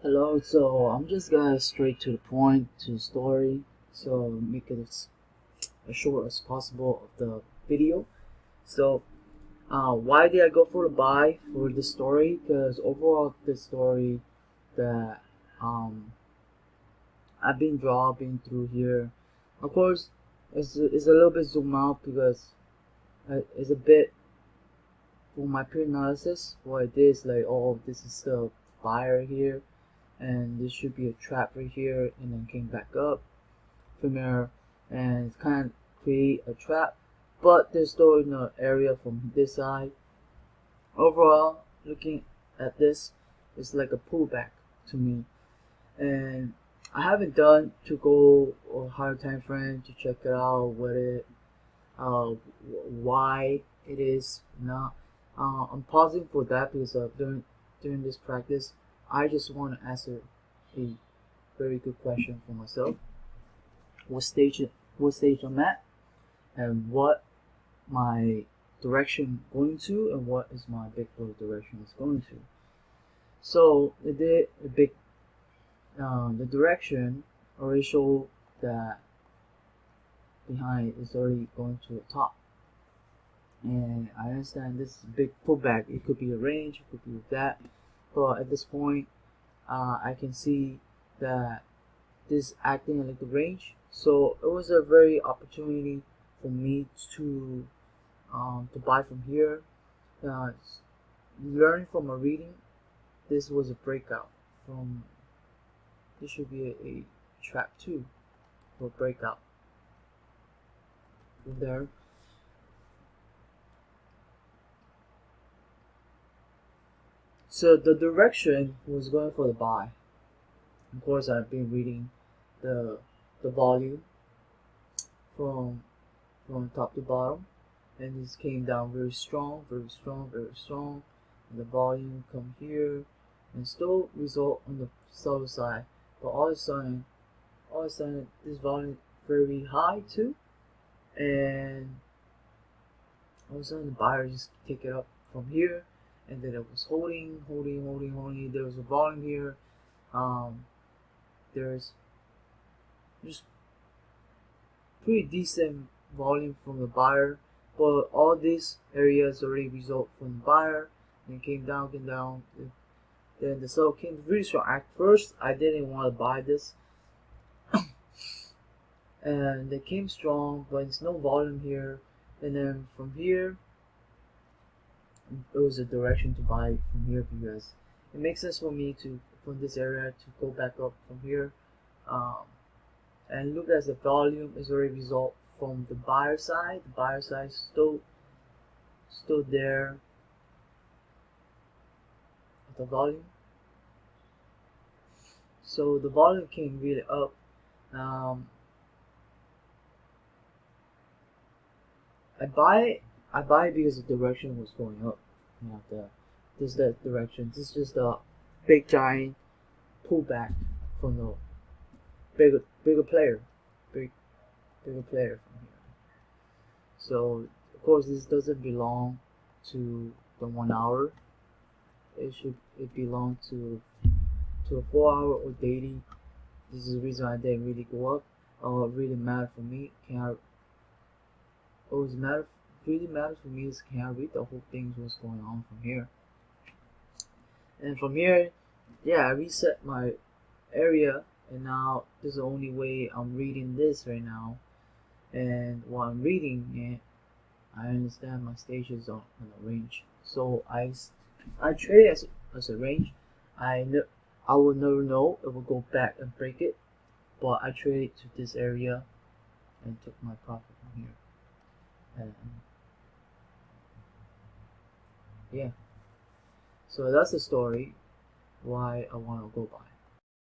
Hello, so I'm just gonna straight to the point to the story, so make it as short as possible of the video. So, why did I go for the buy for the story? Because overall, the story that I've been dropping through here, of course, it's a little bit zoom out because it's a bit for my pre-analysis. What I did is like, oh, this is the buyer here and this should be a trap right here, and then came back up from there and it's kind of create a trap, but there's still in the area from this side. Overall, looking at this, it's like a pullback to me, and I haven't done to go a higher time frame to check it out what it why it is not. I'm pausing for that because during this practice, I just want to answer a very good question for myself. What stage what stage I'm at, and what my direction going to, and what is my big book direction is going to. So the big the direction already show that behind is already going to the top. And I understand this is a big pullback. It could be a range, it could be that, but at this point, I can see that this acting like the range. So it was a very opportunity for me to buy from here. Uh, Learning from a reading, this was a breakout from. This should be a trap two for breakout from there. So the direction was going for the buy. Of course, I've been reading the the volume from top to bottom, and this came down very strong, very strong, very strong. And the volume come here, and still result on the seller side. But all of a sudden, this volume very high too, and all of a sudden the buyer just take it up from here, and then it was holding, holding, holding, holding. There was a volume here. There's just pretty decent volume from the buyer, but all these areas already result from the buyer, and came down, came down. Then the seller came really strong. At first, I didn't want to buy this, and they came strong, but it's no volume here. And then from here, it was a direction to buy from here because it makes sense for me to from this area to go back up from here. And look at the volume is already result from the buyer side. The buyer side still there at the volume. So the volume came really up. I buy because the direction was going up. You know, this is the direction. This is just a big giant pullback from the bigger player, bigger player from here. So of course this doesn't belong to the 1 hour. It belong to a 4 hour or daily. This is the reason I didn't really go up. It really mattered for me. Really matters for me is can I read the whole thing what's going on from here. And from here, yeah, I reset my area, and now this is the only way I'm reading this right now. And while I'm reading it, I understand my stages on the range. So I trade it as a range. I will never know it will go back and break it, but I traded to this area and took my profit from here. And yeah, so that's the story why I want to go buy.